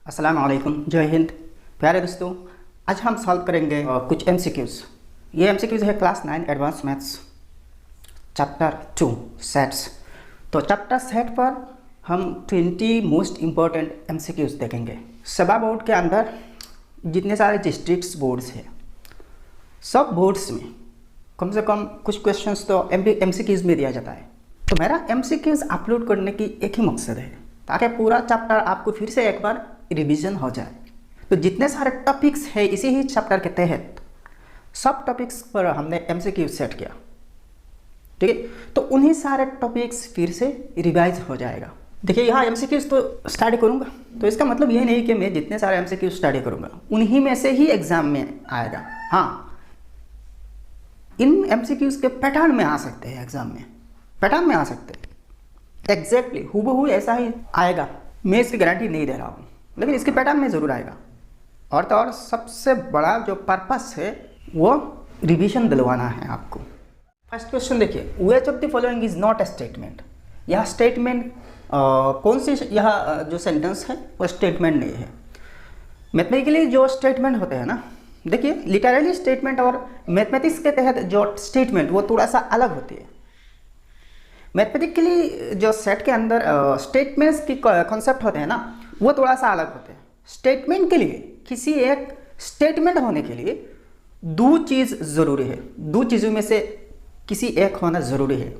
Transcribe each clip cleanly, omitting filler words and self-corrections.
अस्सलाम वालेकुम, जय हिंद। प्यारे दोस्तों, आज हम सॉल्व करेंगे कुछ एमसीक्यूज़। ये एमसीक्यूज़ है class 9 advance maths chapter 2 sets. तो चैप्टर सेट पर हम 20 मोस्ट इम्पॉर्टेंट एमसीक्यूज़ देखेंगे। सबा बोर्ड के अंदर जितने सारे डिस्ट्रिक्ट्स बोर्ड्स हैं, सब बोर्ड्स में कम से कम कुछ क्वेश्चंस तो एमसीक्यूज़ में दिया जाता है। तो मेरा एमसीक्यूज़ अपलोड करने की एक ही मकसद है, ताकि पूरा चैप्टर आपको फिर से एक बार रिवीजन हो जाए। तो जितने सारे टॉपिक्स हैं इसी ही चैप्टर के तहत सब टॉपिक्स पर हमने एमसीक्यू सेट किया, ठीक है। तो उन्हीं सारे टॉपिक्स फिर से रिवाइज हो जाएगा। देखिए, यहाँ एमसीक्यूज तो स्टडी करूँगा, तो इसका मतलब ये नहीं कि मैं जितने सारे एमसीक्यू स्टडी करूँगा उन्हीं में से ही एग्जाम में आएगा। हाँ, इन एमसीक्यूज के पैटर्न में आ सकते हैं, एग्जाम में पैटर्न में आ सकते हैं। एग्जैक्टली हूबहू ऐसा ही आएगा, मैं इसकी गारंटी नहीं दे रहा हूँ, लेकिन इसके पैटर्न में ज़रूर आएगा। और तो और सबसे बड़ा जो पर्पस है वो रिवीजन दिलवाना है आपको। फर्स्ट क्वेश्चन देखिए, which of the following is not a statement. यह स्टेटमेंट कौन सी, यह जो सेंटेंस है वो स्टेटमेंट नहीं है। मैथमेटिकली जो स्टेटमेंट होते हैं ना, देखिए लिटरली स्टेटमेंट और मैथमेटिक्स के तहत जो स्टेटमेंट वो थोड़ा सा अलग होती है। मैथमेटिकली जो सेट के अंदर स्टेटमेंट्स की कॉन्सेप्ट होते हैं ना, वो थोड़ा सा अलग होते हैं। स्टेटमेंट के लिए, किसी एक स्टेटमेंट होने के लिए दो चीज़ ज़रूरी है, दो चीज़ों में से किसी एक होना ज़रूरी है।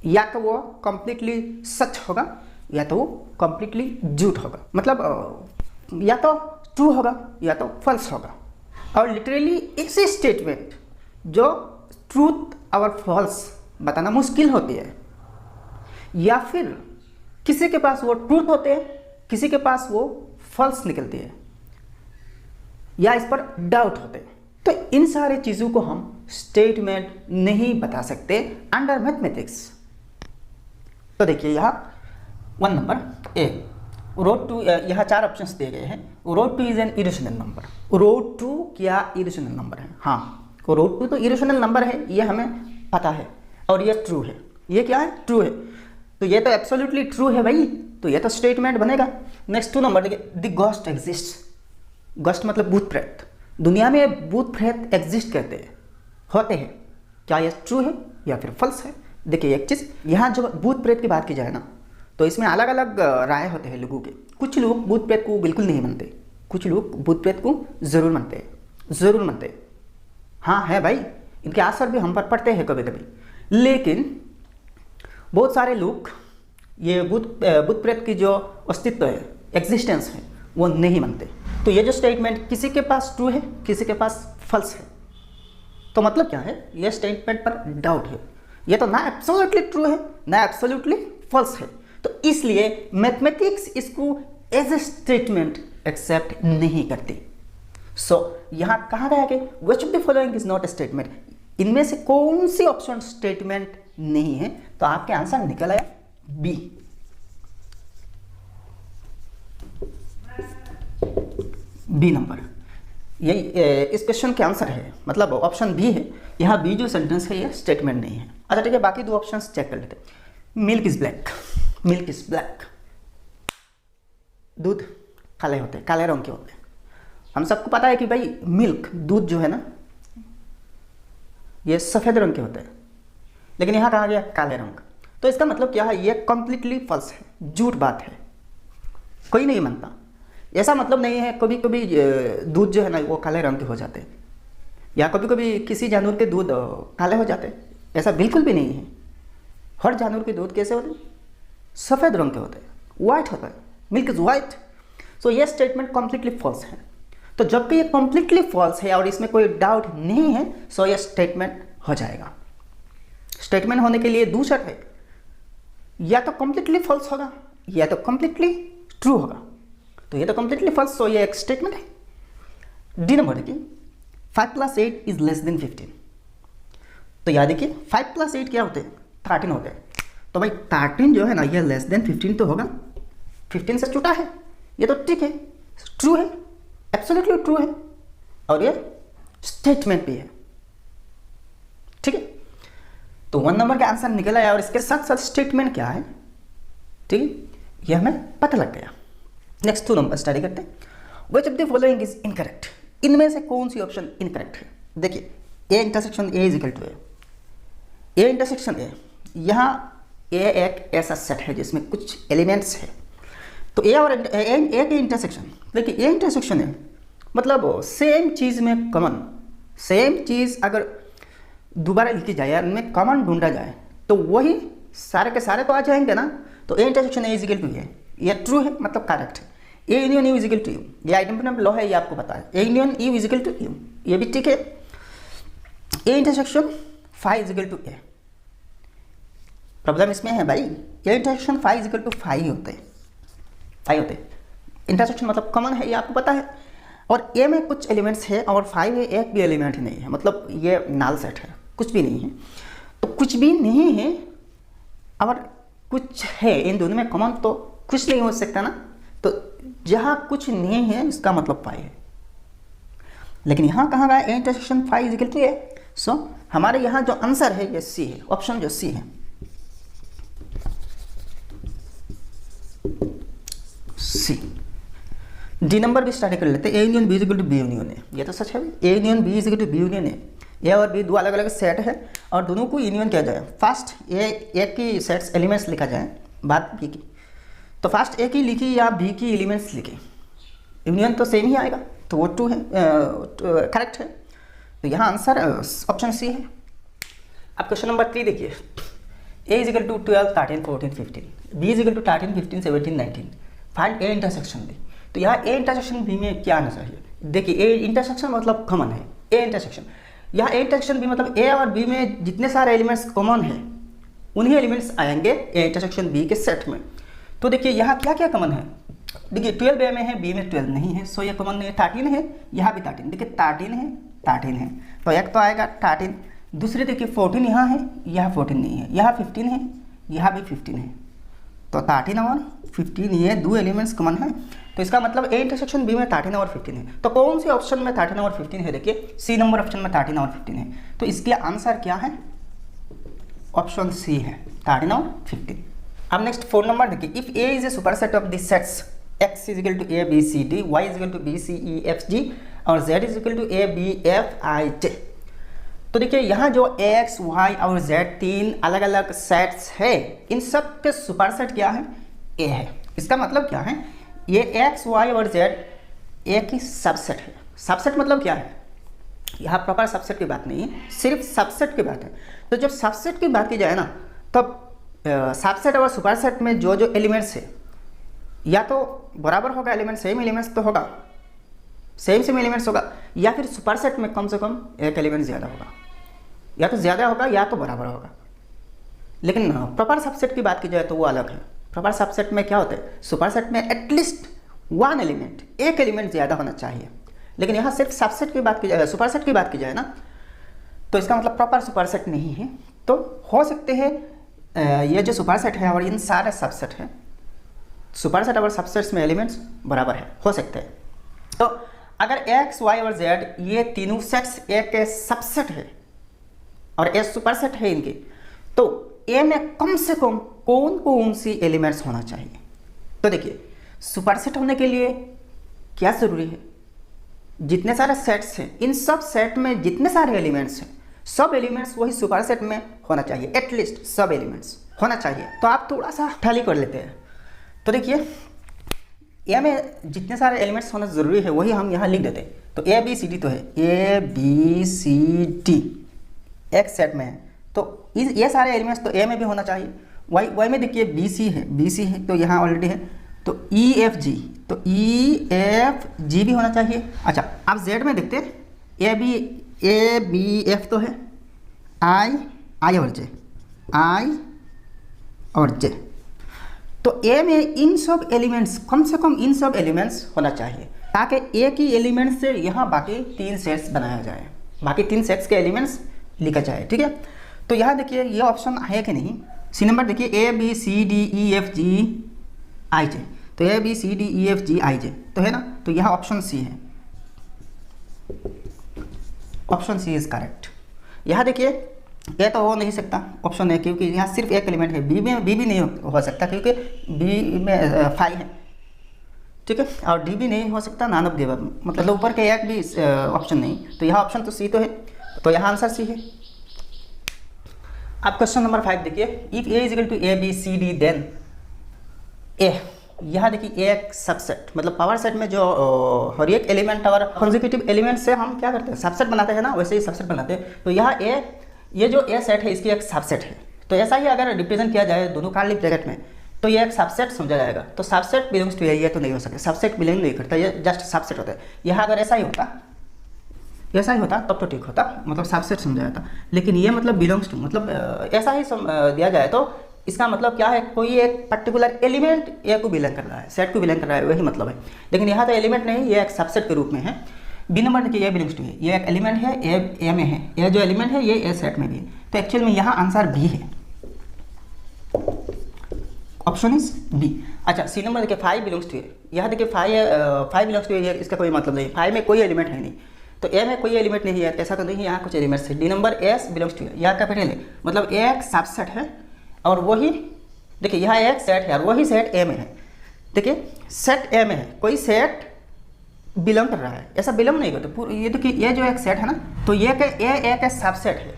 या तो वो कम्प्लीटली सच होगा या तो वो कम्प्लीटली झूठ होगा, मतलब या तो ट्रू होगा या तो फॉल्स होगा। और लिटरली ऐसी स्टेटमेंट जो ट्रूथ और फॉल्स बताना मुश्किल होती है, या फिर किसी के पास वो ट्रूथ होते हैं, किसी के पास वो फॉल्स निकलती है, या इस पर डाउट होते हैं। तो इन सारी चीज़ों को हम स्टेटमेंट नहीं बता सकते अंडर मैथमेटिक्स। तो देखिए यहाँ 1 नंबर ए, रूट 2, यहाँ 4 ऑप्शंस दिए गए हैं। Root 2 is an irrational number. Root 2 क्या इरेशनल नंबर है? हाँ, रूट 2 तो इरेशनल नंबर है, ये हमें पता है, और ये ट्रू है। ये क्या है? ट्रू है। तो ये तो एब्सोल्युटली ट्रू है भाई, तो ये तो स्टेटमेंट बनेगा। नेक्स्ट 2 नंबर देखिए, द घोस्ट एग्जिस्ट। घोस्ट मतलब भूत प्रेत। दुनिया में भूत प्रेत एग्जिस्ट करते हैं, होते हैं। क्या ये ट्रू है या फिर फॉल्स है? देखिए एक चीज़, यहाँ जो भूत प्रेत की बात की जाए ना, तो इसमें अलग अलग राय होते हैं लोगों के। कुछ लोग भूत प्रेत को बिल्कुल नहीं मानते, कुछ लोग भूत प्रेत को ज़रूर मानते हैं, ज़रूर मानते हैं। हाँ है भाई, इनके असर भी हम पर पड़ते हैं कभी कभी। लेकिन बहुत सारे लोग ये भूत प्रेत की जो अस्तित्व है, एग्जिस्टेंस है, वो नहीं मानते। तो ये जो स्टेटमेंट किसी के पास ट्रू है, किसी के पास फॉल्स है, तो मतलब क्या है? ये स्टेटमेंट पर डाउट है। ये तो ना एब्सोल्युटली ट्रू है ना एब्सोल्युटली फॉल्स है। तो इसलिए मैथमेटिक्स इसको एज ए स्टेटमेंट एक्सेप्ट नहीं करती। सो यहाँ कहा गया कि which of the following is not a statement. इनमें से कौन सी ऑप्शन स्टेटमेंट नहीं है? तो आपके आंसर निकल आया बी। बी नंबर यही इस क्वेश्चन के आंसर है, मतलब ऑप्शन बी है। यहाँ बी जो सेंटेंस है ये स्टेटमेंट नहीं है। अच्छा ठीक है, बाकी 2 ऑप्शंस चेक कर लेते हैं। Milk is black. Milk is black, दूध काले होते हैं, काले रंग के होते हैं। हम सबको पता है कि भाई मिल्क, दूध जो है ना, ये सफ़ेद रंग के होते हैं, लेकिन यहाँ कहा गया काले रंग। तो इसका मतलब क्या है? ये कंप्लीटली फॉल्स है, झूठ बात है, कोई नहीं मानता। ऐसा मतलब नहीं है कभी कभी दूध जो है ना वो काले रंग के हो जाते हैं, या कभी कभी किसी जानवर के दूध काले हो जाते हैं, ऐसा बिल्कुल भी नहीं है। हर जानवर के दूध कैसे होते हैं? सफ़ेद रंग के होते हैं, वाइट होता है, मिल्क इज वाइट। सो ये स्टेटमेंट कम्प्लीटली फॉल्स है। तो जबकि ये कम्प्लीटली फॉल्स है और इसमें कोई डाउट नहीं है, सो ये स्टेटमेंट हो जाएगा। स्टेटमेंट होने के लिए 2 शर्त है, या तो कम्प्लीटली फॉल्स होगा या तो कम्प्लीटली ट्रू होगा। तो ये तो कम्प्लीटली फॉल्स, सो ये एक स्टेटमेंट है। डी नंबर देखिए, 5 + 8 इज लेस देन 15। तो याद देखिए 5 + 8 क्या होते हैं? 13 होते हैं। तो भाई 13 जो है ना, ये लेस देन 15 तो होगा, 15 से छोटा है, ये तो ठीक है, ट्रू है, एब्सोल्युटली ट्रू है, और ये स्टेटमेंट भी है, ठीक है। तो 1 नंबर का आंसर निकल आया, और इसके साथ साथ स्टेटमेंट क्या है, ठीक है, ये हमें पता लग गया। नेक्स्ट 2 नंबर स्टडी करते हैं। Which of the following is incorrect, इनमें से कौन सी ऑप्शन इनकरेक्ट है। देखिए A intersection A is equal to A intersection A, यहाँ ए एक ऐसा सेट है जिसमें कुछ एलिमेंट्स है, तो ए और ए के इंटरसेक्शन, देखिए ए इंटरसेक्शन है मतलब सेम चीज़ में कॉमन, सेम चीज़ अगर दोबारा लिखी जाए या उनमें कॉमन ढूंढा जाए तो वही सारे के सारे तो आ जाएंगे ना। तो A intersection A is equal to A, ये ट्रू है मतलब करेक्ट है। A union U is equal to U, ये आइडेंटिफाइड लॉ है, ये आपको पता है। A union U is equal to U, ये भी ठीक है। A intersection phi is equal to A, problem इसमें है भाई, A intersection phi is equal to phi होते हैं, फाई होते हैं। इंटरसेक्शन मतलब कॉमन है, ये आपको पता है। और ए में कुछ एलिमेंट्स है और फाई में एक भी एलिमेंट नहीं है, मतलब ये नल सेट है, कुछ भी नहीं है। तो कुछ भी नहीं है और कुछ है, इन दोनों में कॉमन तो कुछ नहीं हो सकता ना। तो जहाँ कुछ नहीं है इसका मतलब फाई है, लेकिन यहाँ कहाँ गया A intersection phi is equal to A. So हमारे यहाँ जो आंसर है ये सी है, ऑप्शन जो सी है, सी। डी नंबर भी स्टार्ट कर लेते हैं। A union B is equal to B union है, ये तो सच है। A union B is equal to B union है, ए और बी दो अलग अलग सेट है और दोनों को यूनियन किया जाए। फर्स्ट ए की सेट्स एलिमेंट्स लिखा जाए, बाद बी की। तो फर्स्ट ए की लिखी या बी की एलिमेंट्स लिखी, यूनियन तो सेम ही आएगा, तो वो ट्रू है, करेक्ट है। तो यहाँ आंसर ऑप्शन सी है। अब क्वेश्चन नंबर 3 देखिए। A is equal to 12, 13, 14, 15, B is equal to 13, 15, 17, 19, find A intersection B. तो यहाँ ए इंटरसेक्शन बी में क्या आना चाहिए। देखिए ए इंटरसेक्शन मतलब कॉमन है, ए इंटरसेक्शन, यहाँ ए इंटरसेक्शन बी मतलब ए और बी में जितने सारे एलिमेंट्स कॉमन है उन्हीं एलिमेंट्स आएंगे ए इंटरसेक्शन बी के सेट में। तो देखिए यहाँ क्या क्या कॉमन है, देखिए 12 ए में है, बी में 12 नहीं है, सो ये कॉमन नहीं है। 13 है, यहाँ भी 13, देखिए 13 है, 13 है, तो एक तो आएगा 13। दूसरे देखिए 14 यहाँ है, यहाँ 14 नहीं है, यहाँ 15 है, यहाँ भी 15 है, तो 13 और 15 ये दो एलिमेंट्स कॉमन है। तो इसका मतलब ए इंटरसेक्शन बी में 13 और 15 है। तो कौन सी ऑप्शन में 13 और 15 है, देखिए सी नंबर ऑप्शन में 13 और 15 है। तो इसके आंसर क्या है, ऑप्शन सी है, 13 और 15। अब नेक्स्ट 4 नंबर देखिए। If A is a superset of the sets x is equal to A B C D, y is equal to B C E F G और z is equal to A B F I J. तो देखिए यहाँ जो x, y और z तीन अलग अलग sets है, इन सब के सुपरसेट क्या है, a है। इसका मतलब क्या है, ये x, y और z a की सबसेट है। सबसेट मतलब क्या है, यहाँ प्रॉपर सबसेट की बात नहीं है, सिर्फ सबसेट की बात है। तो जब सबसेट की बात की जाए ना, तब सबसेट और सुपरसेट में जो जो एलिमेंट्स है या तो बराबर होगा, सेम एलिमेंट्स तो होगा, सेम एलिमेंट्स होगा, या फिर सुपरसेट में कम से कम एक एलिमेंट ज़्यादा होगा, या तो ज़्यादा होगा या तो बराबर होगा। लेकिन प्रॉपर सबसेट की बात की जाए तो वो अलग है। प्रॉपर सबसेट में क्या होता है, सुपरसेट में एटलीस्ट वन एलिमेंट, एक एलिमेंट ज़्यादा होना चाहिए। लेकिन यहाँ सिर्फ सबसेट की बात की जाए, सुपरसेट की बात की जाए ना, तो इसका मतलब प्रॉपर सुपरसेट नहीं है। तो हो सकते हैं ये जो सुपरसेट है और इन सारे सबसेट हैं, सुपरसेट और सबसेट्स में एलिमेंट्स बराबर है, हो सकते हैं। तो अगर x, y और z ये तीनों सेट्स ए के सबसेट है और ए सुपरसेट है इनके, तो ए में कम से कम कौन कौन सी एलिमेंट्स होना चाहिए। तो देखिए सुपरसेट होने के लिए क्या ज़रूरी है, जितने सारे सेट्स हैं इन सब सेट में जितने सारे एलिमेंट्स हैं, सब एलिमेंट्स वही सुपरसेट में होना चाहिए, एटलीस्ट सब एलिमेंट्स होना चाहिए। तो आप थोड़ा सा टैली कर लेते हैं। तो देखिए ए में जितने सारे एलिमेंट्स होना ज़रूरी है वही हम यहाँ लिख देते हैं। तो ए बी सी डी तो है, ए बी सी डी एक सेट में है, तो ये सारे एलिमेंट्स तो ए में भी होना चाहिए। वाई में देखिए बी सी है, तो यहाँ ऑलरेडी है, तो ई एफ जी, तो ई एफ जी भी होना चाहिए। अच्छा आप जेड में देखते हैं, ए बी एफ तो है, आई और जे, तो ए में इन सब एलिमेंट्स, कम से कम इन सब एलिमेंट्स होना चाहिए, ताकि ए की एलिमेंट से यहाँ बाकी 3 सेट्स बनाया जाए, बाकी 3 सेट्स के एलिमेंट्स लिखा जाए, ठीक है। तो यहाँ देखिए ये ऑप्शन है कि नहीं, सी नंबर देखिए A B C D E F G I J, तो A B C D E F G I J तो है ना, तो यहाँ ऑप्शन सी है, ऑप्शन सी इज करेक्ट। यहाँ देखिए ए तो हो नहीं सकता, ऑप्शन है, क्योंकि यहाँ सिर्फ एक एलिमेंट है। बी में बी भी नहीं हो सकता क्योंकि बी में 5 है, ठीक है, और डी भी नहीं हो सकता, नॉन ऑफ द अबव, मतलब ऊपर के एक भी ऑप्शन नहीं, तो यहाँ ऑप्शन तो सी तो है, तो यहाँ आंसर सी है। आप क्वेश्चन नंबर 5 देखिए, if A is equal to A B C D then A, यहाँ देखिए ए एक सबसेट, मतलब पावर सेट में जो हर एक एलिमेंट और कॉन्जिक्यूटिव एलिमेंट से हम क्या करते हैं, सबसेट बनाते हैं ना, वैसे ही सबसेट बनाते हैं। तो यहाँ ए, ये जो ए सेट है इसकी एक सबसेट है, तो ऐसा ही अगर रिप्रेजेंट किया जाए दोनों कर्ली ब्रैकेट में, तो ये एक सबसेट समझा जाएगा। तो सबसेट बिलोंग्स टू ए, ये तो नहीं हो सकता, सबसेट बिलोंग नहीं करता, ये जस्ट सबसेट होता है। यहाँ अगर ऐसा ही होता तब तो ठीक होता, मतलब सबसेट समझा जाता, लेकिन ये मतलब बिलोंग्स टू, मतलब ऐसा ही दिया जाए तो इसका मतलब क्या है, कोई एक पर्टिकुलर एलिमेंट ए को बिलोंग कर रहा है, सेट को बिलोंग कर रहा है, वही मतलब है। लेकिन यहाँ तो एलिमेंट नहीं, ये एक सबसेट के रूप में है। बी नंबर देखिए, ए बिलोंग्स टू ए, ये एक एलिमेंट है, ए में है, ये जो एलिमेंट है ये ए सेट में भी है, तो एक्चुअल में यहाँ आंसर बी है, ऑप्शन इज बी। अच्छा, सी नंबर देखिए, 5 बिलोंग्स टू ए, यहाँ देखिए 5 बिलोंग्स टू ए, इसका कोई मतलब नहीं, 5 में कोई एलिमेंट है नहीं, तो ए में कोई एलिमेंट नहीं है, ऐसा तो नहीं, यहाँ कुछ एलिमेंट्स है। D number S belongs to A, यहाँ कैपिटल है, मतलब ए एक सबसेट है, और वही देखिए यहाँ एक सेट है और वही सेट ए में है। देखिए सेट ए में है, कोई सेट बिलोंग कर रहा है, ऐसा बिलोंग नहीं करता पूरा। ये देखिए ये जो एक सेट है ना, तो ये के ए एक सबसेट है,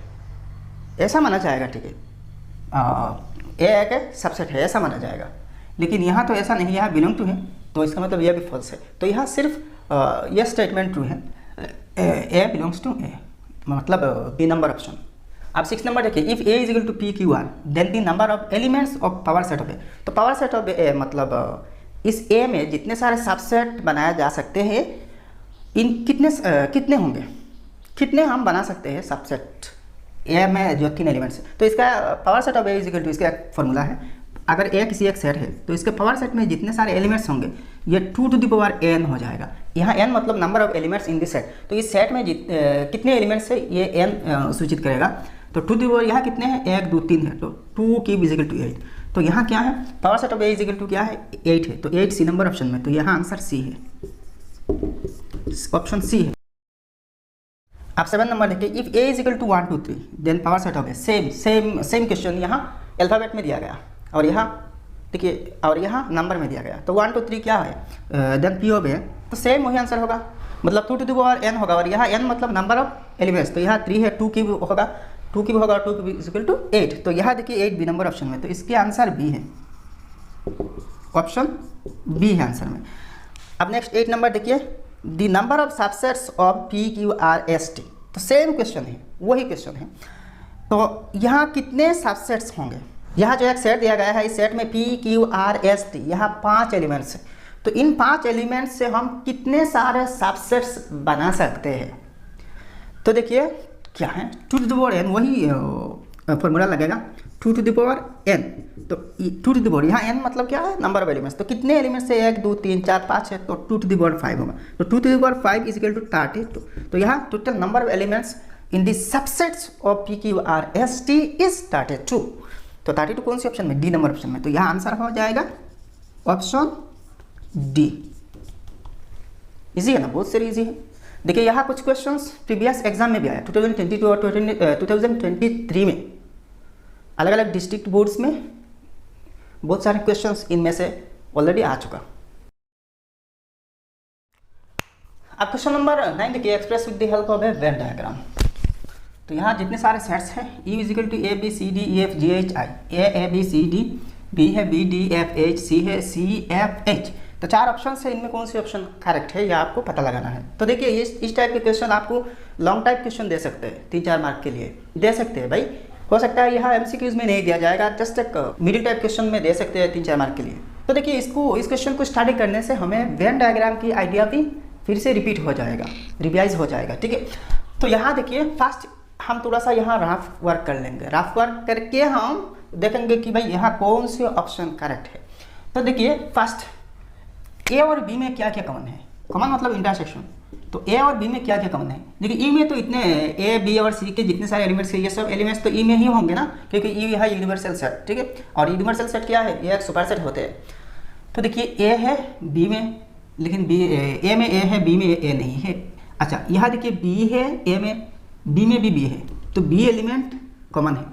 ऐसा माना जाएगा, ठीक है, ए एक सबसेट है ऐसा माना जाएगा। लेकिन यहाँ तो ऐसा नहीं, यहाँ बिलोंग टू है, तो इसका मतलब यह भी फॉल्स है। तो यहाँ सिर्फ यह स्टेटमेंट ट्रू है, ए बिलोंग्स टू ए, मतलब बी नंबर ऑप्शन। अब 6 नंबर देखिए, if A is equal to P Q R then the number of elements of power set of A. तो पावर सेट ऑफ ए मतलब इस ए में जितने सारे सबसेट बनाए जा सकते हैं, इन कितने होंगे, कितने हम बना सकते हैं सबसेट ए में जो 3 एलिमेंट्स है। तो इसका power set of A is equal to, इसका एक फॉर्मूला है, अगर ए किसी एक सेट है तो इसके पावर सेट में जितने सारे एलिमेंट्स होंगे ये 2 टू द पावर n हो जाएगा। यहाँ n मतलब number of elements in this set, तो इस सेट में कितने एलिमेंट्स है ये n सूचित करेगा। तो 2 टू द पावर यहाँ कितने हैं, 1 2 3 है, तो 2 क्यूब इज इक्वल टू 8। तो यहाँ क्या है, power set of A is equal to क्या है, 8 है, तो 8 सी नंबर ऑप्शन में, तो यहाँ आंसर सी है, ऑप्शन सी है। आप 7 नंबर देखिए, if A is equal to 1 2 3 then power set of A, same question यहाँ अल्फाबेट में दिया गया, और यहाँ देखिए, और यहाँ नंबर में दिया गया। तो 1 2 3 क्या है, देन पी ऑफ ए, तो सेम वही आंसर होगा, मतलब 2 टू द पावर n होगा, और यहाँ n मतलब नंबर ऑफ एलिमेंट्स, तो यहाँ 3 है, 2 क्यूब होगा, 2 क्यूब होगा, 2 क्यूब इज इक्वल टू 8। तो यहाँ देखिए 8 बी नंबर ऑप्शन में, तो इसके आंसर बी है, ऑप्शन बी है आंसर में। अब नेक्स्ट 8 नंबर देखिए, the number of subsets of P Q R S T, तो सेम क्वेश्चन है, वही क्वेश्चन है। तो यहाँ कितने सबसेट्स होंगे, यहाँ जो एक सेट दिया गया है, इस सेट में P Q R S T, यहाँ 5 एलिमेंट्स हैं, तो इन 5 एलिमेंट्स से हम कितने सारे सबसेट्स बना सकते हैं। तो देखिए क्या है, 2 टू द पावर n, वही फॉर्मूला लगेगा, 2 टू द पावर n, तो 2 टू द पावर, यहाँ n मतलब क्या है, नंबर ऑफ एलिमेंट्स, तो कितने एलिमेंट्स है, 1 2 3 4 5 है, तो 2 टू द पावर 5 होगा, तो 2 to the power 5 is equal to 32। तो यहाँ total number of elements in the subsets of P Q R S T is 32। तो 32 कौन सी ऑप्शन में, डी नंबर ऑप्शन में, तो यहाँ आंसर हो जाएगा ऑप्शन डी। इजी है ना, बहुत सारी इजी है। देखिए यहाँ कुछ क्वेश्चंस प्रीवियस एग्जाम में भी आया, 2022 और 2023 में, अलग अलग डिस्ट्रिक्ट बोर्ड्स में बहुत सारे क्वेश्चंस इनमें से ऑलरेडी आ चुका। अब क्वेश्चन नंबर 9 देखिए, express with the help of a Venn diagram. तो यहाँ जितने सारे सेट्स हैं, E is equal to A B C D E F G H I, A B C D, B है B D F H, C है C F H, तो 4 option है, इनमें कौन सी ऑप्शन करेक्ट है, यह आपको पता लगाना है। तो देखिए इस टाइप के क्वेश्चन आपको लॉन्ग टाइप क्वेश्चन दे सकते हैं, 3-4 मार्क के लिए दे सकते हैं भाई, हो सकता है यहाँ एमसीक्यूज में नहीं दिया जाएगा, जस्ट एक मिडिल टाइप क्वेश्चन में दे सकते हैं 3-4 मार्क के लिए। तो देखिए इस क्वेश्चन को स्टडी करने से हमें वेन डायग्राम की आइडिया भी फिर से रिपीट हो जाएगा, रिवाइज हो जाएगा, ठीक है। तो यहाँ देखिए फर्स्ट हम थोड़ा सा यहाँ रफ वर्क कर लेंगे, रफ वर्क करके हम देखेंगे कि भाई यहाँ कौन से ऑप्शन करेक्ट है। तो देखिए फर्स्ट ए और बी में क्या क्या कॉमन है, कॉमन मतलब इंटरसेक्शन, तो ए और बी में क्या क्या कॉमन है। देखिए ई में तो इतने ए बी और सी के जितने सारे एलिमेंट्स हैं, ये सब एलिमेंट्स तो ई में ही होंगे ना, क्योंकि ई है यूनिवर्सल सेट, ठीक है। और यूनिवर्सल सेट क्या है, ये एक सुपर सेट होते हैं। तो देखिए ए है बी में, लेकिन बी ए में ए है, बी में ए नहीं है। अच्छा यहाँ देखिए बी है ए में, बी में भी बी है, तो बी एलिमेंट कॉमन है,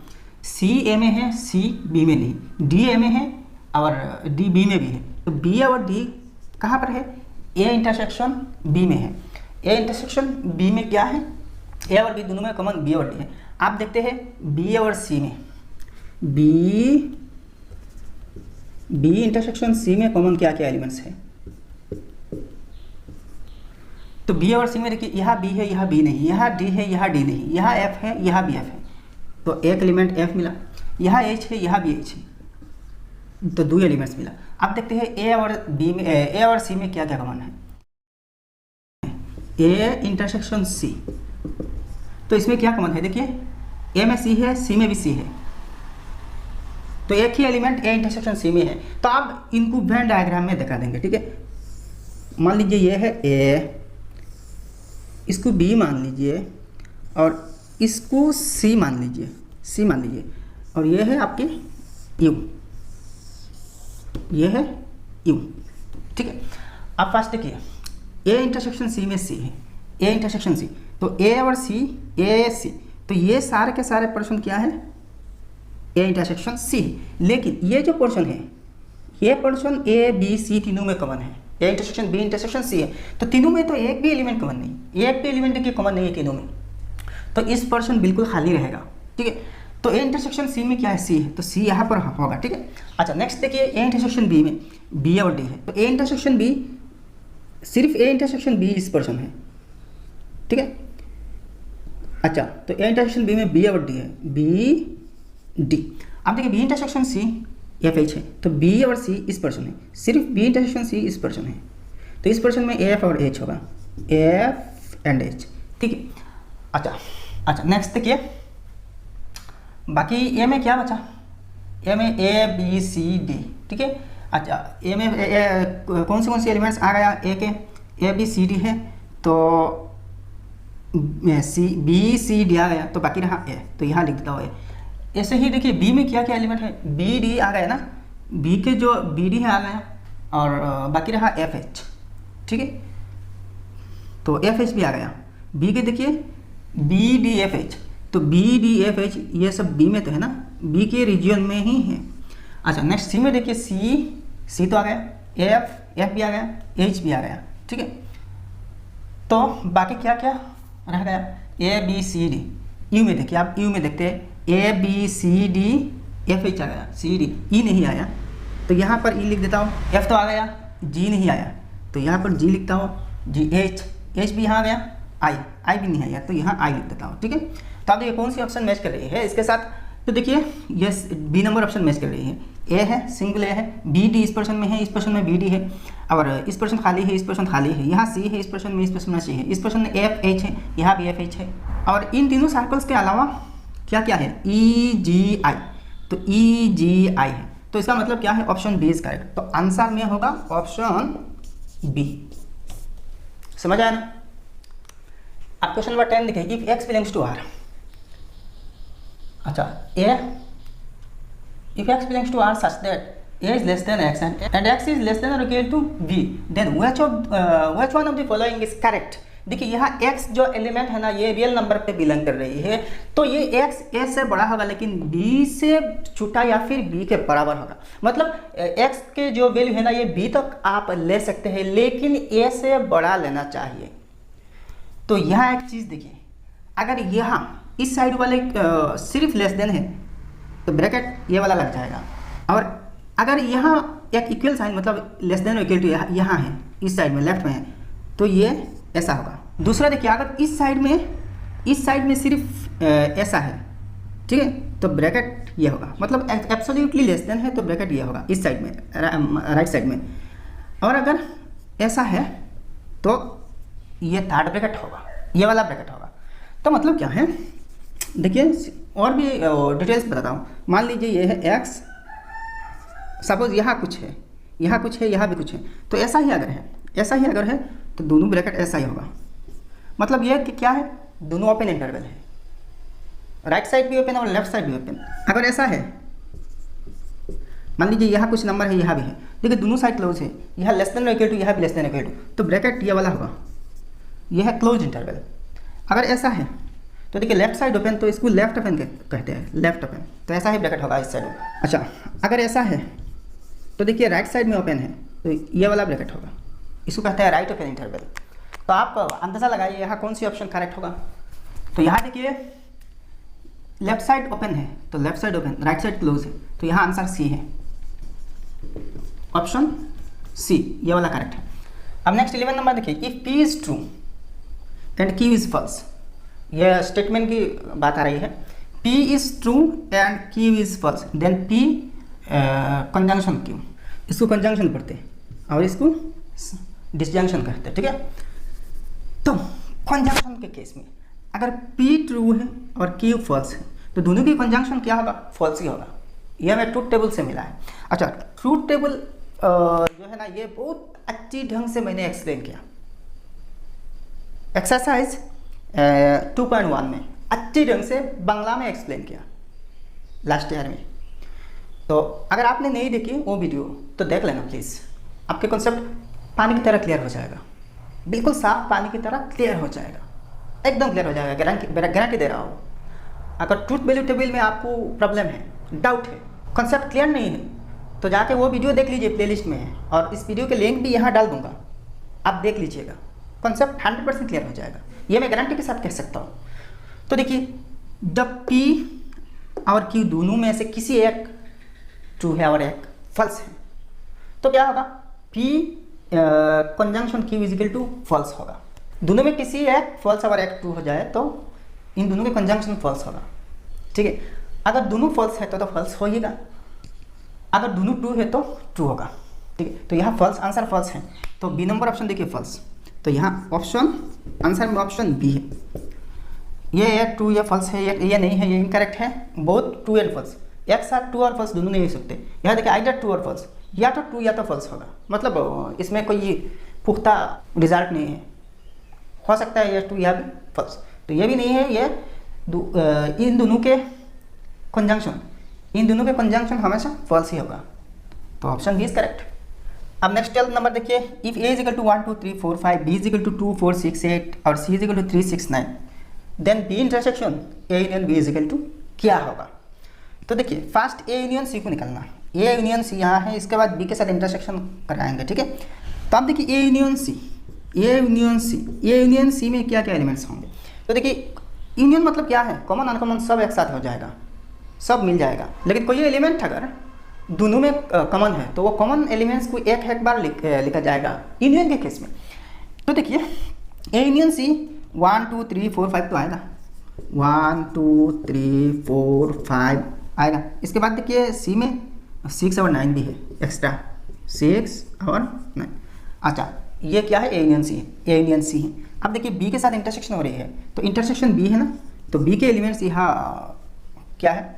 सी ए में है, सी बी में नहीं, डी ए में है और डी बी में भी है, तो बी और डी कहाँ पर है? ए इंटरसेक्शन बी में है। ए इंटरसेक्शन बी में क्या है? ए और बी दोनों में कॉमन बी और डी है। आप देखते हैं बी और सी में, बी इंटरसेक्शन सी में कॉमन क्या क्या एलिमेंट्स है? तो बी और सी में देखिए, यहाँ बी है, यहाँ बी नहीं, यहाँ डी है, यहाँ डी नहीं, यहाँ एफ है, यहाँ बी एफ है, तो एक एलिमेंट एफ मिला। यहाँ एच है, यहाँ बी एच है, तो 2 एलिमेंट्स मिला। अब देखते हैं ए और बी में, ए और सी में क्या क्या कॉमन है? ए इंटरसेक्शन सी, तो इसमें क्या कॉमन है? देखिए ए में सी है, सी में भी सी है, तो एक ही एलिमेंट ए इंटरसेक्शन सी में है। तो आप इनको वेन डायग्राम में दिखा देंगे, ठीक है। मान लीजिए ये है ए, इसको बी मान लीजिए और इसको सी मान लीजिए, और ये है आपके यू, ये है यू, ठीक है। अब फर्स्ट देखिए ए इंटरसेक्शन सी में सी है, ए इंटरसेक्शन सी, तो ए और सी, ए सी, तो ये सारे के सारे पोर्शन क्या है? A intersection C. लेकिन ये जो पोर्शन है, ये पोर्शन ए बी सी तीनों में कॉमन है, A intersection B intersection C है, तो तीनों में तो एक भी एलिमेंट कॉमन नहीं, एक भी एलिमेंट की कॉमन नहीं है तीनों में, तो इस पोर्शन बिल्कुल खाली रहेगा, ठीक है। तो ए इंटरसेक्शन सी में क्या है? सी है, तो सी यहाँ पर होगा, ठीक है। अच्छा नेक्स्ट देखिए ए इंटरसेक्शन बी में बी और डी है, तो ए इंटरसेक्शन बी, सिर्फ ए इंटरसेक्शन बी इस पोर्शन है, ठीक है। अच्छा तो ए इंटरसेक्शन बी में बी और डी है, बी डी। अब देखिए B intersection C F H है, तो बी और सी इस पर्सन है, सिर्फ बी इंटरसेक्शन सी इस पर्सन है, तो इस पर्सन में एफ और एच होगा, एफ एंड एच, ठीक है। अच्छा नेक्स्ट देखिए बाकी ए में क्या बचा? ए में ए बी सी डी, ठीक है। अच्छा ए में कौन सी एलिमेंट्स आ गया? ए के ए बी सी डी है, तो सी बी सी डी आ गया, तो बाकी रहा ए, तो यहाँ लिख देता हूँ ए। ऐसे ही देखिए बी में क्या क्या एलिमेंट है? बी डी आ गया ना, बी के जो बी डी है आ गया, और बाकी रहा एफ एच, ठीक है, तो एफ एच भी आ गया। बी के देखिए बी डी एफ एच, तो बी डी एफ एच ये सब बी में तो है ना, बी के रीजन में ही है। अच्छा नेक्स्ट सी में देखिए सी तो आ गया, एफ भी आ गया, एच भी आ गया, ठीक है। तो बाकी क्या क्या रह गया? A B C D. U में देखिए, आप यू में देखते हैं A B C D F H आ गया, सी डी, ई नहीं आया, तो यहाँ पर ई लिख देता हूँ, एफ तो आ गया, जी नहीं आया, तो यहाँ पर जी लिखता हूँ, जी एच भी यहाँ आ गया, आई भी नहीं आया, तो यहाँ आई लिख देता हूँ, ठीक है। तो आप देखिए कौन सी ऑप्शन मैच कर रही है इसके साथ? तो देखिए ये बी नंबर ऑप्शन मैच कर रही है, ए है, सिंगल ए है, बी डी इस पर्सन में है, इस पर्सन में बी डी है, और इस पर्सन खाली है, इस पर्सन खाली है, यहाँ सी है, इस पर्सन में, इस पर्सन में सी है, इस पर्सन में एफ एच है, यहाँ भी एफ एच है, और इन तीनों सर्कल्स के अलावा क्या क्या है? ई जी आई, तो ई जी आई है, तो इसका मतलब क्या है? ऑप्शन बी इज करेक्ट, तो आंसर में होगा ऑप्शन बी। समझ आया ना? आप क्वेश्चन नंबर 10 देखिए, if x belongs to R. अच्छा if x belongs to R such that a is less than x and x is less than or equal to b, then which one of the following is correct? देखिए यहाँ x जो element है ना, ये real number पे belong कर रही है, तो ये x a से बड़ा होगा, लेकिन b से छोटा या फिर b के बराबर होगा। मतलब x के जो वैल्यू है ना, ये b तक आप ले सकते हैं, लेकिन a से बड़ा लेना चाहिए। तो यहाँ एक चीज़ देखिए, अगर यहाँ इस साइड वाले सिर्फ लेस देन है तो ब्रैकेट ये वाला लग जाएगा, और अगर यहाँ एक इक्वल साइन मतलब लेस देन और इक्वल टू यहाँ है, इस साइड में लेफ्ट में है, तो ये ऐसा होगा। दूसरा देखिए, अगर इस साइड में सिर्फ ऐसा है, ठीक है, तो ब्रैकेट ये होगा, मतलब एब्सोल्युटली लेस देन है तो ब्रैकेट ये होगा इस साइड में, राइट साइड में, और अगर ऐसा है तो ये थर्ड ब्रैकेट होगा, ये वाला ब्रैकेट होगा। तो मतलब क्या है देखिए, और भी डिटेल्स बताता हूँ। मान लीजिए ये है x, सपोज यहाँ कुछ है, यहाँ कुछ है, यहाँ भी कुछ है, तो ऐसा ही अगर है तो दोनों ब्रैकेट ऐसा ही होगा। मतलब ये कि क्या है, दोनों ओपन इंटरवल है, राइट साइड भी ओपन और लेफ्ट साइड भी ओपन। अगर ऐसा है, मान लीजिए यहाँ कुछ नंबर है, यहाँ भी है, देखिए दोनों साइड क्लोज है, यहाँ लेस देन इक्वल टू, यहाँ भी लेस देन इक्वल टू, तो ब्रैकेट ये वाला होगा, यह है क्लोज इंटरवल। अगर ऐसा है तो देखिए लेफ्ट साइड ओपन, तो इसको लेफ्ट ओपन कहते हैं, लेफ्ट ओपन, तो ऐसा ही ब्रैकेट होगा इस साइड में। अच्छा अगर ऐसा है तो देखिए राइट साइड में ओपन है, तो ये वाला ब्रैकेट होगा, इसको कहते हैं राइट ओपन इंटरवल। तो आप अंदाज़ा लगाइए यहाँ कौन सी ऑप्शन करेक्ट होगा। तो यहाँ देखिए लेफ्ट साइड ओपन है तो left side open, right side close है, तो यहाँ आंसर सी है, ऑप्शन सी ये वाला करेक्ट है। अब नेक्स्ट 11 नंबर देखिए, if P is true and Q is false, ये स्टेटमेंट की बात आ रही है। P is true and Q is false, then P conjunction Q, इसको कंजंक्शन पढ़ते हैं और इसको डिसजंक्शन कहते हैं, ठीक है। तो कंजंक्शन के केस में अगर P ट्रू है और Q फॉल्स है तो दोनों की कंजंक्शन क्या होगा, फॉल्स ही होगा। यह हमें ट्रूथ टेबल से मिला है। अच्छा, ट्रूथ टेबल जो है ना ये बहुत अच्छी ढंग से मैंने एक्सप्लेन किया एक्सरसाइज 2.1 में, अच्छी ढंग से बांग्ला में एक्सप्लेन किया लास्ट ईयर में। तो अगर आपने नहीं देखी वो वीडियो तो देख लेना प्लीज़, आपके कॉन्सेप्ट पानी की तरह क्लियर हो जाएगा, बिल्कुल साफ पानी की तरह क्लियर हो जाएगा, एकदम क्लियर हो जाएगा, गारंटी दे रहा हूँ। अगर ट्रूथ वैल्यू टेबल में आपको प्रॉब्लम है, डाउट है, कॉन्सेप्ट क्लियर नहीं है, तो जाके वो वीडियो देख लीजिए, प्लेलिस्ट में है, और इस वीडियो के लिंक भी यहाँ डाल दूंगा, आप देख लीजिएगा, कॉन्सेप्ट 100% क्लियर हो जाएगा, ये मैं गारंटी के साथ कह सकता हूँ। तो देखिए जब P और Q दोनों में से किसी एक ट्रू है और एक फॉल्स है तो क्या होगा, P conjunction Q is equal to false होगा। दोनों में किसी एक फॉल्स और एक ट्रू हो जाए तो इन दोनों के कंजंक्शन फॉल्स होगा, ठीक है। अगर दोनों फॉल्स है तो फॉल्स होगा, अगर दोनों ट्रू है तो ट्रू होगा, ठीक है। तो यहाँ फॉल्स, आंसर फॉल्स है, तो बी नंबर ऑप्शन देखिए फॉल्स। तो यहाँ ऑप्शन आंसर में ऑप्शन बी है, ये ट्रू या फॉल्स है, ये नहीं है, ये इनकरेक्ट है, बहुत ट्रू एंड फॉल्स एक साथ, ट्रू और फॉल्स दोनों नहीं हो सकते। यहाँ देखिए आइदर ट्रू और फॉल्स, या तो ट्रू या तो फॉल्स होगा, मतलब इसमें कोई पुख्ता रिजल्ट नहीं है, हो सकता है ये ट्रू या भी फॉल्स, तो ये भी नहीं है, ये इन दोनों के कंजंक्शन हमेशा फॉल्स ही होगा, तो ऑप्शन बी इज करेक्ट। अब नेक्स्ट 12 नंबर देखिए, if A is equal to 1 2 3 4 5, B is equal to 2 4 6 8 और C is equal to 3 6 9, then B intersection A union B is equal to क्या होगा। तो देखिए फर्स्ट A यूनियन C को निकालना है, A यूनियन C यहाँ है, इसके बाद B के साथ इंटरसेक्शन कराएंगे, ठीक है। तो आप देखिए A यूनियन C में क्या क्या एलिमेंट्स होंगे। तो देखिए यूनियन मतलब क्या है, कॉमन अनकॉमन सब एक साथ हो जाएगा, सब मिल जाएगा, लेकिन कोई एलिमेंट अगर दोनों में कॉमन है तो वो कॉमन एलिमेंट्स को एक बार लिखा जाएगा यूनियन के केस में। तो देखिए A यूनियन C 1 2 3 4 5 तो आएगा, 1 2 3 4 5 आएगा। इसके बाद देखिए C में 6 और 9 भी है, एक्स्ट्रा 6 और 9। अच्छा ये क्या है, A यूनियन C है। अब देखिए B के साथ इंटरसेक्शन हो रही है, तो इंटरसेक्शन B है ना, तो B के एलिमेंट्स यहाँ क्या है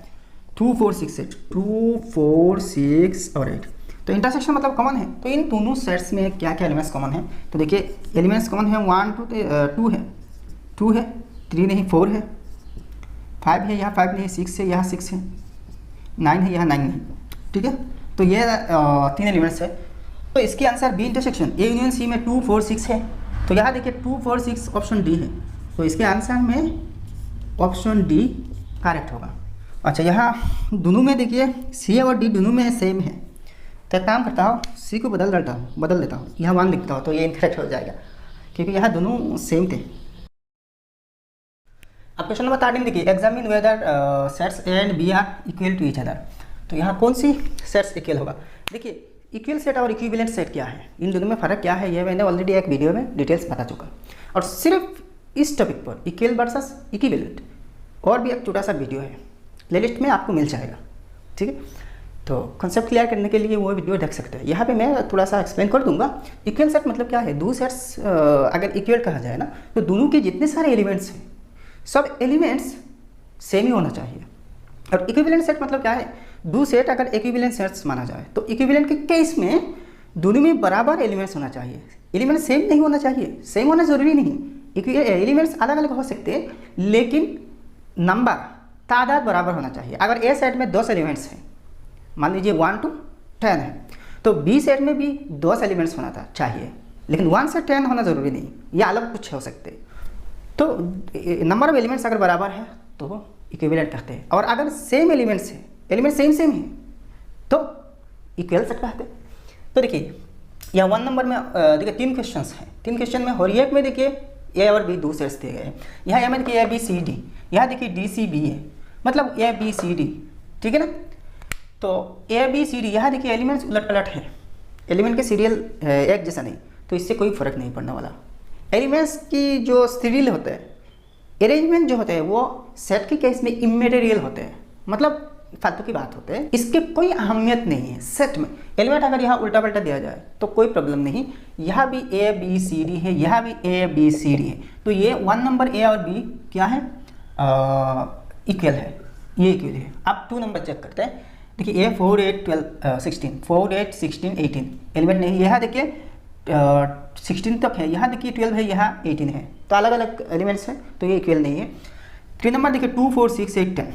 2 4 6 8, 2 4 6 और 8, तो इंटरसेक्शन मतलब कॉमन है। तो इन दोनों सेट्स में क्या क्या एलिमेंट्स कॉमन है, तो देखिए एलिमेंट्स कॉमन है 1 2 है 3 नहीं 4 है, 5 है यहाँ 5 नहीं, 6 है यहाँ 6 है, 9 है यहाँ 9 नहीं, ठीक है। तो ये 3 एलिमेंट्स है, तो इसके answer B intersection A union C में 2 4 6 है, तो यहाँ देखिए 2 4 6 ऑप्शन डी है, तो इसके आंसर में ऑप्शन डी करेक्ट होगा। अच्छा यहाँ दोनों में देखिए C और D दोनों में सेम है, तो एक काम करता हूँ C को बदल देता हूँ, यहाँ 1 लिखता हूँ, तो ये इनकरेक्ट हो जाएगा क्योंकि यहाँ दोनों सेम थे। अब क्वेश्चन नंबर 13 देखिए, examine whether sets A and B are equal to each other. तो यहाँ कौन सी सेट्स इक्वल होगा। देखिए इक्वल सेट और इक्विवेलेंट सेट क्या है, इन दोनों में फ़र्क क्या है, ये मैंने ऑलरेडी एक वीडियो में डिटेल्स बता चुका, और सिर्फ इस टॉपिक पर इक्वल वर्सेस इक्विवेलेंट और भी एक छोटा सा वीडियो है, प्लेलिस्ट में आपको मिल जाएगा, ठीक है। तो कॉन्सेप्ट क्लियर करने के लिए वो वीडियो देख सकते हैं। यहाँ पे मैं थोड़ा सा एक्सप्लेन कर दूंगा। इक्वल सेट मतलब क्या है, दो सेट्स अगर इक्वल कहा जाए ना, तो दोनों के जितने सारे एलिमेंट्स हैं सब एलिमेंट्स सेम ही होना चाहिए। और इक्विवेलेंट सेट मतलब क्या है, दो सेट अगर इक्विवेलेंट सेट्स माना जाए तो इक्विवेलेंट के केस में दोनों में बराबर एलिमेंट्स होना चाहिए, एलिमेंट सेम नहीं होना चाहिए, सेम होना ज़रूरी नहीं, एलिमेंट्स अलग अलग हो सकते हैं, लेकिन नंबर तादाद बराबर होना चाहिए। अगर ए सेट में 10 एलिमेंट्स हैं, मान लीजिए 1 to 10 है, तो बी सेट में भी 10 एलिमेंट्स होना चाहिए, लेकिन 1 से 10 होना ज़रूरी नहीं, या अलग कुछ हो सकते। तो नंबर ऑफ एलिमेंट्स अगर बराबर है तो इक्विवेलेंट कहते हैं, और अगर सेम एलिमेंट्स है, एलिमेंट सेम है, तो इक्वल सेट कहते हैं। तो देखिए या 1 नंबर में देखिए 3 क्वेश्चंस हैं, 3 क्वेश्चन में और एक में देखिए ए और बी 2 सेट्स दिए गए हैं। यहाँ ए में देखिए ए बी सी डी, यहाँ देखिए डी सी बी है, मतलब ए बी सी डी, ठीक है ना। तो ए बी सी डी, यहाँ देखिए एलिमेंट्स उलट पलट है, एलिमेंट के सीरियल एक जैसा नहीं, तो इससे कोई फर्क नहीं पड़ने वाला। एलिमेंट्स की जो सीरियल होते हैं, अरेंजमेंट जो होते हैं वो सेट के केस में इमेटेरियल होते हैं, मतलब फालतू की बात होते हैं, इसके कोई अहमियत नहीं है सेट में। एलिमेंट अगर यहाँ उल्टा पल्टा दिया जाए तो कोई प्रॉब्लम नहीं, यहाँ भी ए बी सी डी है, यहाँ भी ए बी सी डी है, तो ये 1 नंबर ए और बी क्या है, इक्वल है, ये इक्वल है। अब 2 नंबर चेक करते हैं, देखिए ए 4 8 12 16 4 8 16 18 एलिमेंट नहीं, यहाँ देखिए 16 तक है, यहाँ देखिए 12 है, यहाँ 18 है, तो अलग अलग एलिमेंट्स हैं, तो ये इक्वल नहीं है। 3 नंबर देखिए 2 4 6 8 10,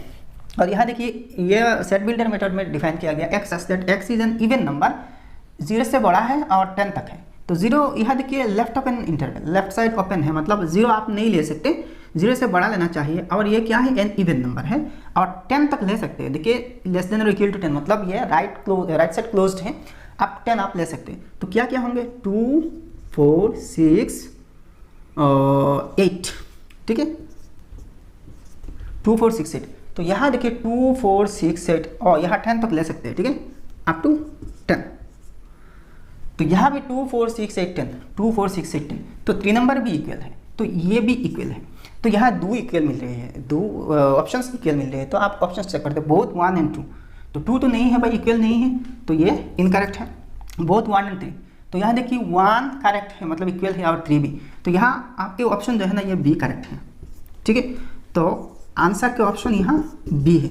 और यहाँ देखिए ये सेट बिल्डर मेथड में डिफाइन किया गया x such that x is N even number, 0 से बड़ा है और 10 तक है। तो 0 यहाँ देखिए left open interval, left side open है, मतलब 0 आप नहीं ले सकते, 0 से बड़ा लेना चाहिए, और ये क्या है, एन इवन नंबर है, और 10 तक ले सकते हैं। देखिए लेस देन और इक्वल टू 10, मतलब ये राइट साइड क्लोज्ड है, आप 10 आप ले सकते हैं। तो क्या क्या होंगे, 2 4 6 8, ठीक है, 2 4 6 8। तो यहाँ देखिए 2 4 6 8 और यहाँ 10 तक ले सकते हैं, ठीक है, अप टू 10। तो यहाँ भी 2 4 6 8 10, 2 4 6 8 10, तो 3 नंबर भी इक्वल है, तो ये भी इक्वल है। तो यहाँ 2 इक्वल मिल रहे हैं, 2 ऑप्शंस इक्वल मिल रहे हैं, तो आप ऑप्शंस चेक करते हैं, बोथ 1 एंड 2, तो 2 तो नहीं है भाई, इक्वल नहीं है, तो ये इनकरेक्ट है। बोथ 1 एंड 3, तो यहाँ देखिए 1 करेक्ट है, मतलब इक्वल है, और 3 भी, तो यहाँ आपके ऑप्शन जो है ना ये बी करेक्ट है, ठीक है। तो आंसर के ऑप्शन यहाँ बी है,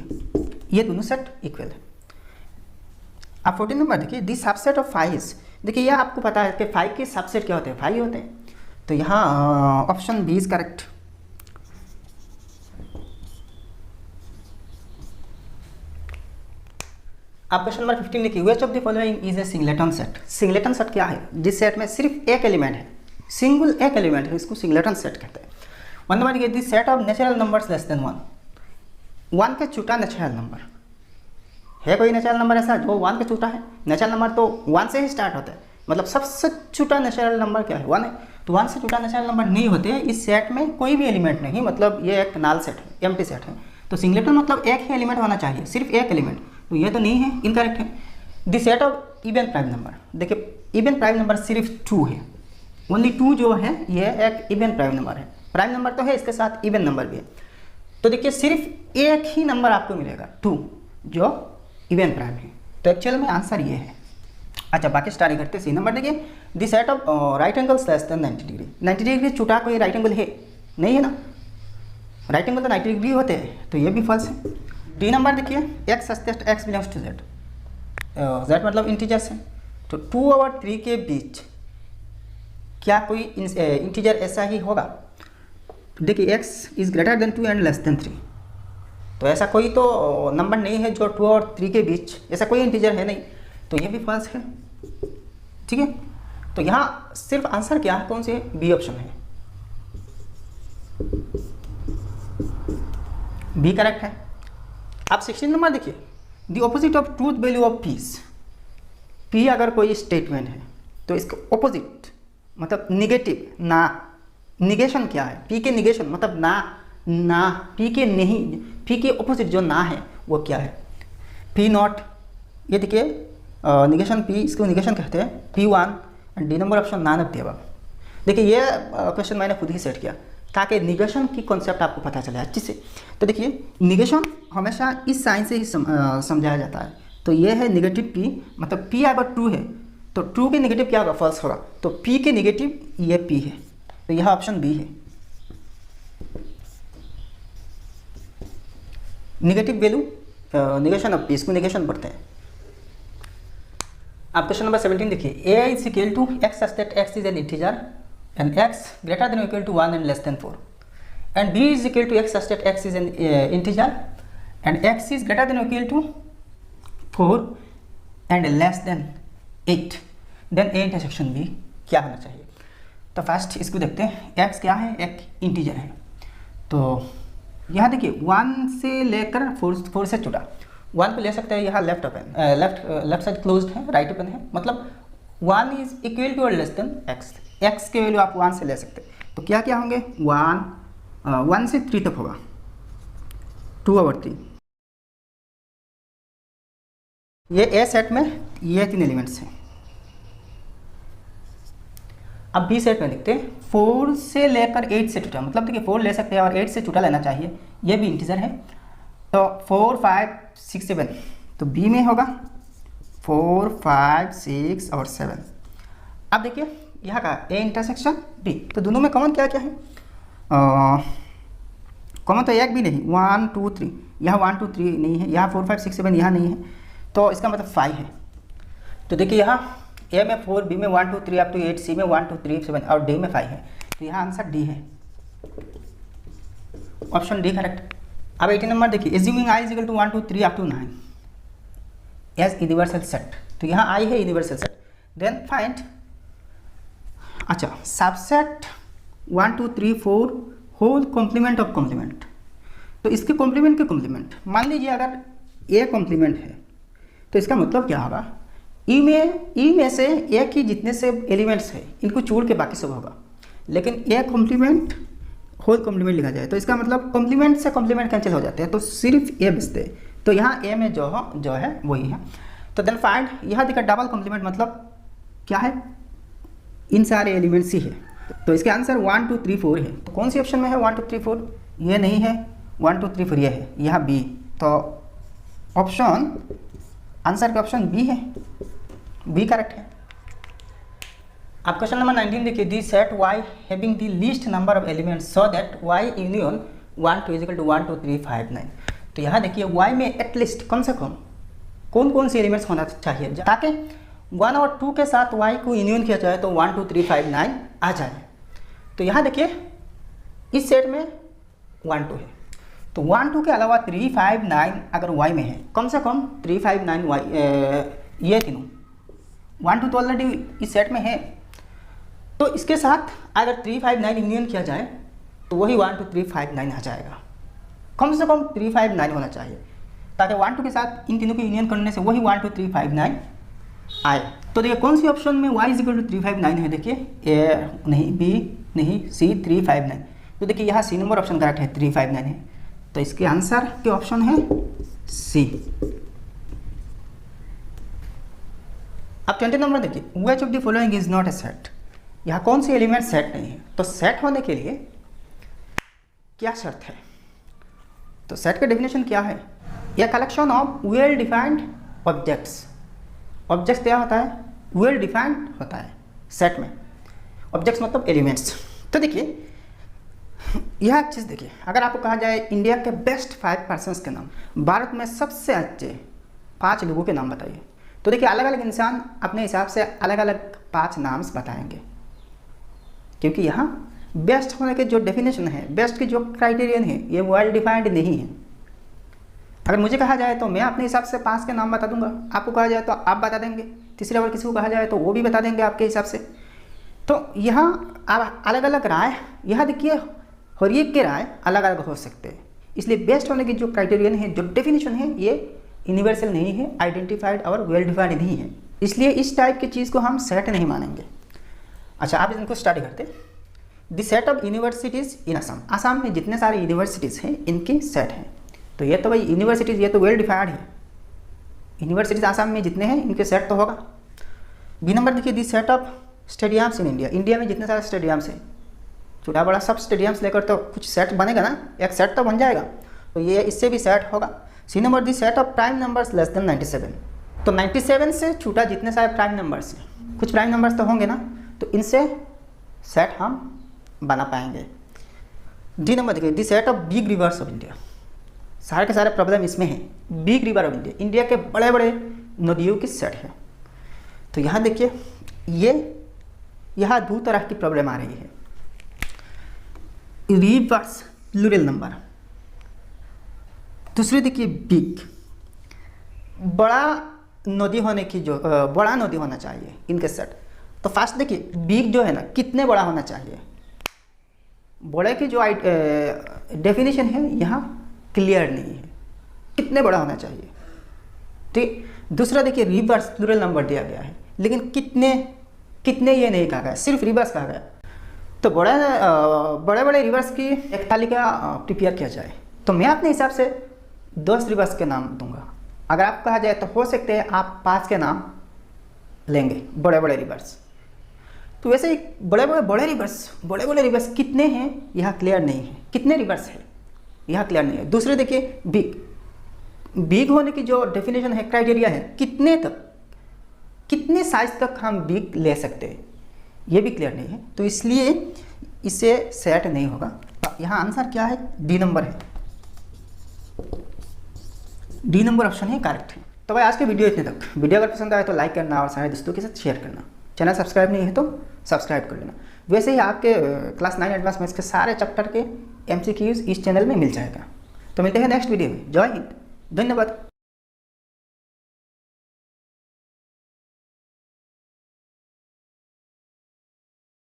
ये दोनों सेट इक्वल है। अब 14 नंबर देखिए, दिस सबसेट ऑफ 5, देखिए यह आपको पता है कि 5 के सबसेट क्या होते हैं, 5 होते हैं, तो यहाँ ऑप्शन बी इज करेक्ट। अब क्वेश्चन नंबर 15 देखिए, which of the following is a singleton set. Singleton set क्या है, जिस सेट में सिर्फ एक एलिमेंट है, सिंगल एक एलिमेंट है, इसको सिंगलेटन सेट कहते हैं। 1 नंबर देखिए, this set of natural numbers less then 1, 1 के छोटा नेचुरल नंबर है, कोई नेचुरल नंबर ऐसा जो 1 के छोटा है। नेचुरल नंबर तो 1 से ही स्टार्ट होता है, मतलब सबसे छोटा नेचुरल नंबर क्या है, 1 है, तो 1 से छोटा नेचुरल नंबर नहीं होते हैं। इस सेट में कोई भी एलिमेंट नहीं, मतलब ये एक नल सेट है, एम्प्टी सेट है, तो सिंगलेटन मतलब एक ही एलिमेंट होना चाहिए, सिर्फ एक एलिमेंट, तो ये तो नहीं है, इनकरेक्ट है। The set of even prime number, देखिए इवन प्राइम नंबर सिर्फ 2 है, ओनली 2 जो है ये एक इवन प्राइम नंबर है, प्राइम नंबर तो है, इसके साथ इवन नंबर भी है, तो देखिए सिर्फ एक ही नंबर आपको मिलेगा 2 जो इवन प्राइम है, तो एक्चुअल में आंसर ये है। अच्छा बाकी स्टार्ट करते हैं। सी नंबर देखिए, the set of right angles less than 90 degree, 90 degree छोटा कोई राइट एंगल है नहीं है ना, राइट एंगल तो 90 डिग्री होते हैं, तो ये भी फॉल्स है। डी नंबर देखिए, x such that x belongs to Z, Z मतलब इंटीजर्स है, तो 2 और 3 के बीच क्या कोई इंटीजर ऐसा ही होगा, देखिए x is greater then 2 and less then 3, तो ऐसा कोई तो नंबर नहीं है जो 2 और 3 के बीच, ऐसा कोई इंटीजर है नहीं, तो ये भी फॉल्स है, ठीक है। तो यहाँ सिर्फ आंसर क्या है, कौन से, बी ऑप्शन है, बी करेक्ट है। अब 16 नंबर देखिए, the opposite of truth value of peace, P अगर कोई स्टेटमेंट है तो इसका ऑपोजिट मतलब निगेटिव, ना, निगेशन क्या है, पी के निगेशन मतलब ना, पी के नहीं, पी के ऑपोजिट जो ना है वो क्या है, पी नॉट, ये देखिए निगेशन पी, इसको निगेशन कहते हैं, P1 and D number option none of the above. देखिए ये क्वेश्चन मैंने खुद ही सेट किया ताकि निगेशन की कॉन्सेप्ट आपको पता चले अच्छे से। तो देखिए निगेशन हमेशा इस साइन से ही समझाया जाता है, तो ये है निगेटिव P, मतलब P अगर ट्रू है तो ट्रू के निगेटिव क्या होगा, फॉल्स होगा, तो P के निगेटिव ये P है, तो यह ऑप्शन बी है। Negative value negation of P, इसको निगेशन पढ़ते हैं। अब क्वेश्चन नंबर 17 देखिए, a is equal to x such that x is an integer and x greater than equal to 1 and less than 4, and b is equal to x such that x is an integer and x is greater than equal to 4 and less than 8, then a intersection b क्या होना चाहिए। तो first इसको देखते हैं, x क्या है, एक इंटीजर है, तो यहाँ देखिए 1 से लेकर 4 से छोटा, 1 को ले सकते हैं, यहाँ left open, left side closed है, राइट ओपन है, मतलब 1 इज इक्वल टू और लेस देन x, x की वैल्यू आप 1 से ले सकते हैं। तो क्या क्या होंगे, 1 से 3 तक होगा, 2/3। ये ए सेट में ये 3 एलिमेंट्स हैं। अब बी सेट में देखते हैं 4 से लेकर 8 से छूटा, मतलब देखिए 4 ले सकते हैं और 8 से छूटा लेना चाहिए, ये भी इंटीजर है। तो 4, 5, 6, 7 तो बी में होगा 4, 5, 6 और 7। अब देखिए यहाँ का ए इंटरसेक्शन बी, तो दोनों में कॉमन क्या क्या है, कॉमन तो एक भी नहीं, 1, 2, 3, यहाँ 1, 2, 3 नहीं है, यहाँ 4, 5, 6, 7 यहाँ नहीं है, तो इसका मतलब 5 है। तो देखिए यहाँ ए में 4, बी में 1, 2, 3 अप टू 8, सी में 1, 2, 3, 7 और डी में 5 है, तो यहाँ आंसर डी है, ऑप्शन डी करेक्ट। अब 18 नंबर देखिए, assuming I is equal to 1, 2, 3 up to 9 as universal set, तो यहाँ आई है यूनिवर्सल सेट, देन फाइंड, अच्छा subset 1, 2, 3, 4 whole complement of complement. तो इसके कॉम्प्लीमेंट के कॉम्प्लीमेंट, मान लीजिए अगर ए कॉम्प्लीमेंट है तो इसका मतलब क्या होगा, ई में से ए की जितने से एलिमेंट्स है इनको छोड़ के बाकी सब होगा, लेकिन ए कॉम्प्लीमेंट होल कॉम्प्लीमेंट लिखा जाए तो इसका मतलब कॉम्प्लीमेंट से कॉम्प्लीमेंट कैंसिल हो जाते हैं, तो सिर्फ ए बचते हैं। तो यहाँ ए में जो है वही है। तो देन फाइंड, यहाँ देखा डबल कॉम्प्लीमेंट मतलब क्या है, इन सारे एलिमेंट्स ही है, तो इसके आंसर 1, 2, 3, 4 है। तो कौन सी ऑप्शन में है 1, 2, 3, 4, ये नहीं है, 1, 2, 3, 4 ये है, यहाँ बी, तो ऑप्शन आंसर का ऑप्शन बी है, बी करेक्ट है। अब क्वेश्चन नंबर 19 देखिए, the set y having the least number of elements so that y union 1, 2 is equal to 1, 2, 3, 5, 9। तो यहाँ देखिए y में एटलीस्ट कम से कम कौन कौन से एलिमेंट्स होना चाहिए ताकि 1 और 2 के साथ y को यूनियन किया जाए तो 1, 2, 3, 5, 9 आ जाए। तो यहाँ देखिए इस सेट में 1, 2 है, तो 1, 2 के अलावा 3, 5, 9 अगर y में है, कम से कम 3, 5, 9 y ये तीनों, 1, 2 तो ऑलरेडी इस सेट में है, तो इसके साथ अगर 3, 5, 9 यूनियन किया जाए तो वही 1, 2, 3, 5, 9 आ जाएगा। कम से कम 3, 5, 9 होना चाहिए ताकि 1, 2 के साथ इन तीनों की यूनियन करने से वही 1, 2, 3, 5, 9 आए। तो देखिए कौन सी ऑप्शन में y इज इक्वल टू 3, 5, 9 है, देखिए ए नहीं, बी नहीं, सी 3, 5, 9। तो देखिए यहाँ सी नंबर ऑप्शन करेक्ट है, 3, 5, 9 है, तो इसके आंसर के ऑप्शन है सी। अब 20 नंबर देखिए, which of the following is not a set, यहाँ कौन सी एलिमेंट सेट नहीं है। तो सेट होने के लिए क्या शर्त है, तो सेट का डेफिनेशन क्या है, यह collection of well defined objects. Objects क्या होता है, वेल डिफाइंड होता है सेट में, ऑब्जेक्ट्स मतलब एलिमेंट्स। तो देखिए यह एक चीज़ देखिए, अगर आपको कहा जाए इंडिया के बेस्ट 5 पर्सन्स के नाम, भारत में सबसे अच्छे 5 लोगों के नाम बताइए, तो देखिए अलग अलग इंसान अपने हिसाब से अलग अलग 5 नाम्स बताएंगे, क्योंकि यहाँ बेस्ट होने के जो डेफिनेशन है, बेस्ट के जो क्राइटेरियन है, ये वेल डिफाइंड नहीं है। अगर मुझे कहा जाए तो मैं अपने हिसाब से 5 के नाम बता दूंगा, आपको कहा जाए तो आप बता देंगे, तीसरे बार किसी को कहा जाए तो वो भी बता देंगे आपके हिसाब से। तो यहाँ आप अलग अलग राय, यहाँ देखिए हर एक के राय अलग अलग हो सकते हैं, इसलिए बेस्ट होने की जो क्राइटेरियन है, जो डेफिनेशन है, ये यूनिवर्सल नहीं है, आइडेंटिफाइड और वेल डिफाइंड नहीं है, इसलिए इस टाइप की चीज़ को हम सेट नहीं मानेंगे। अच्छा आप इनको स्टडी करते, द सेट ऑफ यूनिवर्सिटीज़ इन असम, असम में जितने सारे यूनिवर्सिटीज़ हैं इनकी सेट है। तो ये तो भाई यूनिवर्सिटीज़, ये तो वेल डिफाइंड है, यूनिवर्सिटीज़ आसाम में जितने हैं इनके सेट तो होगा। बी नंबर देखिए, the set of stadiums in India, India में जितने सारे स्टेडियम्स हैं, छोटा बड़ा सब स्टेडियम्स लेकर तो कुछ सेट बनेगा ना, एक सेट तो बन जाएगा, तो ये इससे भी सेट होगा। C number the set of prime numbers less than 97, तो 97 से छूटा जितने सारे प्राइम नंबर्स हैं, कुछ प्राइम नंबर्स तो होंगे ना, तो इनसे सेट हम बना पाएंगे। डी नंबर देखिए, the set of big rivers of India, सारे के सारे प्रॉब्लम इसमें हैं। Big river of India, India के बड़े बड़े नदियों की सेट है। तो यहाँ देखिए यहाँ 2 तरह की प्रॉब्लम आ रही है, रिवर्स प्लूरल नंबर, दूसरी देखिए बिग, बड़ा नदी होने की, जो बड़ा नदी होना चाहिए इनके सेट। तो फर्स्ट देखिए बिग जो है ना, कितने बड़ा होना चाहिए, बड़े की जो डेफिनेशन है यहाँ क्लियर नहीं है, कितने बड़ा होना चाहिए। ठीक, दूसरा देखिए रिवर्स प्लूरल नंबर दिया गया है, लेकिन कितने कितने ये नहीं कहा गया, सिर्फ रिवर्स कहा गया। तो बड़े बड़े रिवर्स की एक तालिका प्रिपेयर किया जाए। तो मैं अपने हिसाब से 10 रिवर्स के नाम दूंगा। अगर आप कहा जाए तो हो सकते हैं आप 5 के नाम लेंगे बड़े बड़े रिवर्स। तो वैसे ही बड़े बड़े रिवर्स कितने हैं यह क्लियर नहीं है, कितने रिवर्स है यह क्लियर नहीं है। दूसरे देखिए बिग होने की जो डेफिनेशन है, क्राइटेरिया है, कितने तक, कितने साइज तक हम बिग ले सकते हैं, ये भी क्लियर नहीं है। तो इसलिए इसे सेट नहीं होगा। यहाँ आंसर क्या है, डी नंबर है, डी नंबर ऑप्शन है करेक्ट है। तो भाई आज के वीडियो इतने तक। वीडियो अगर पसंद आए तो लाइक करना और सारे दोस्तों के साथ शेयर करना। चैनल सब्सक्राइब नहीं है तो सब्सक्राइब कर लेना। वैसे ही आपके क्लास 9 एडवांस मैथ्स के सारे चैप्टर के MCQs इस चैनल में मिल जाएगा। तो मिलते हैं नेक्स्ट वीडियो में। जय हिंद, धन्यवाद।